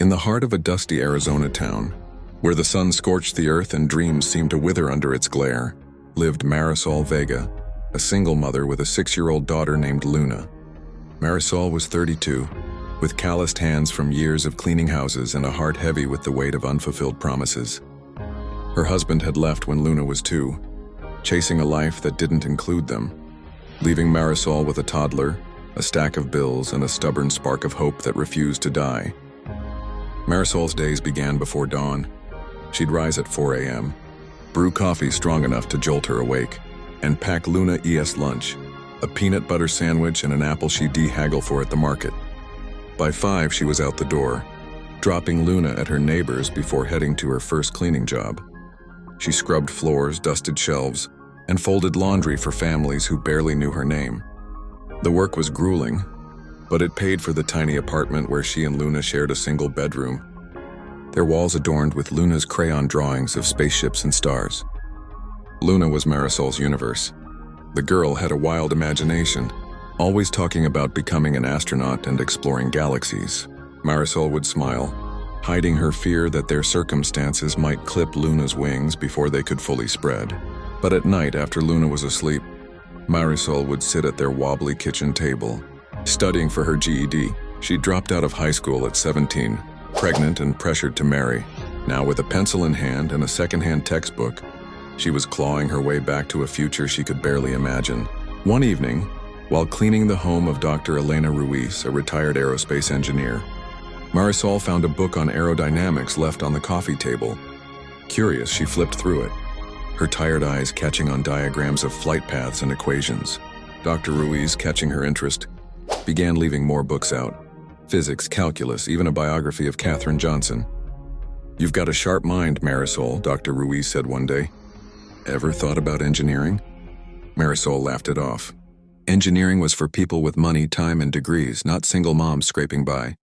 In the heart of a dusty Arizona town, where the sun scorched the earth and dreams seemed to wither under its glare, lived Marisol Vega, a single mother with a 6-year-old daughter named Luna. Marisol was 32, with calloused hands from years of cleaning houses and a heart heavy with the weight of unfulfilled promises. Her husband had left when Luna was 2, chasing a life that didn't include them, leaving Marisol with a toddler, a stack of bills, and a stubborn spark of hope that refused to die. Marisol's days began before dawn. She'd rise at 4 a.m., brew coffee strong enough to jolt her awake, and pack Luna's lunch, a peanut butter sandwich and an apple she'd haggle for at the market. By 5, she was out the door, dropping Luna at her neighbor's before heading to her first cleaning job. She scrubbed floors, dusted shelves, and folded laundry for families who barely knew her name. The work was grueling, but it paid for the tiny apartment where she and Luna shared a single bedroom, their walls adorned with Luna's crayon drawings of spaceships and stars. Luna was Marisol's universe. The girl had a wild imagination, always talking about becoming an astronaut and exploring galaxies. Marisol would smile, hiding her fear that their circumstances might clip Luna's wings before they could fully spread. But at night, after Luna was asleep, Marisol would sit at their wobbly kitchen table, studying for her GED. She dropped out of high school at 17, pregnant and pressured to marry. Now, with a pencil in hand and a secondhand textbook, she was clawing her way back to a future she could barely imagine. One evening, while cleaning the home of Dr. Elena Ruiz, a retired aerospace engineer, Marisol found a book on aerodynamics left on the coffee table. Curious, she flipped through it, her tired eyes catching on diagrams of flight paths and equations. Dr. Ruiz, catching her interest, began leaving more books out. Physics, calculus, even a biography of Katherine Johnson. "You've got a sharp mind, Marisol," Dr. Ruiz said one day. "Ever thought about engineering?" Marisol laughed it off. Engineering was for people with money, time, and degrees, not single moms scraping by.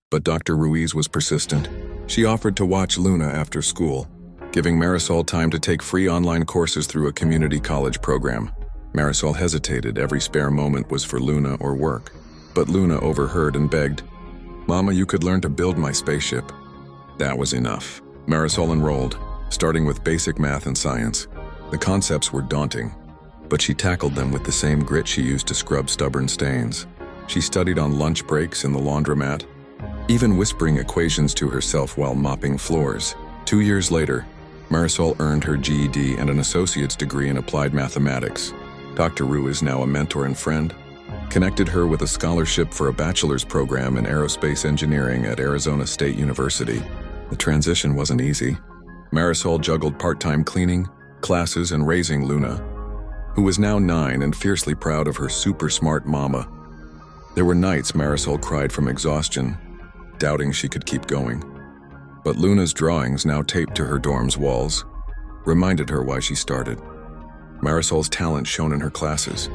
But Dr. Ruiz was persistent. She offered to watch Luna after school, giving Marisol time to take free online courses through a community college program. Marisol hesitated. Every spare moment was for Luna or work. But Luna overheard and begged, "Mama, you could learn to build my spaceship." That was enough. Marisol enrolled, starting with basic math and science. The concepts were daunting, but she tackled them with the same grit she used to scrub stubborn stains. She studied on lunch breaks in the laundromat, even whispering equations to herself while mopping floors. 2 years later, Marisol earned her GED and an associate's degree in applied mathematics. Dr. Ruiz, now a mentor and friend, connected her with a scholarship for a bachelor's program in aerospace engineering at Arizona State University. The transition wasn't easy. Marisol juggled part-time cleaning, classes, and raising Luna, who was now 9 and fiercely proud of her super smart mama. There were nights Marisol cried from exhaustion, doubting she could keep going. But Luna's drawings, now taped to her dorm's walls, reminded her why she started. Marisol's talent shone in her classes.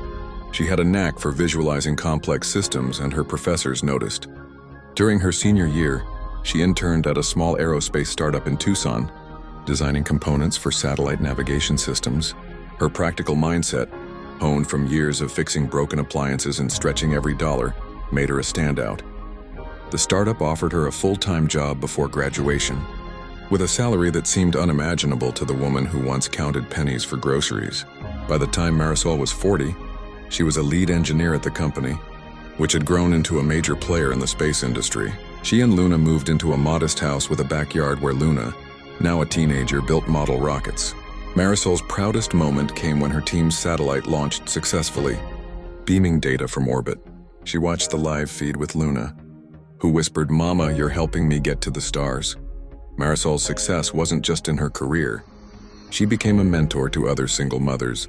She had a knack for visualizing complex systems, and her professors noticed. During her senior year, she interned at a small aerospace startup in Tucson, designing components for satellite navigation systems. Her practical mindset, honed from years of fixing broken appliances and stretching every dollar, made her a standout. The startup offered her a full-time job before graduation, with a salary that seemed unimaginable to the woman who once counted pennies for groceries. By the time Marisol was 40, she was a lead engineer at the company, which had grown into a major player in the space industry. She and Luna moved into a modest house with a backyard where Luna, now a teenager, built model rockets. Marisol's proudest moment came when her team's satellite launched successfully, beaming data from orbit. She watched the live feed with Luna, who whispered, "Mama, you're helping me get to the stars." Marisol's success wasn't just in her career. She became a mentor to other single mothers,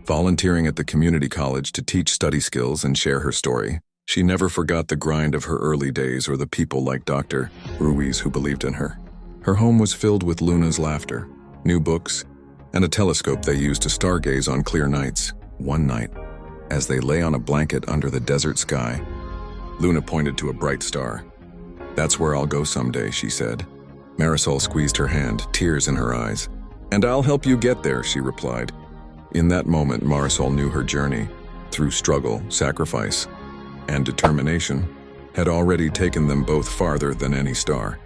volunteering at the community college to teach study skills and share her story. She never forgot the grind of her early days or the people like Dr. Ruiz who believed in her. Her home was filled with Luna's laughter, new books, and a telescope they used to stargaze on clear nights. One night, as they lay on a blanket under the desert sky, Luna pointed to a bright star. "That's where I'll go someday," she said. Marisol squeezed her hand, tears in her eyes. "And I'll help you get there," she replied. In that moment, Marisol knew her journey, through struggle, sacrifice, and determination, had already taken them both farther than any star.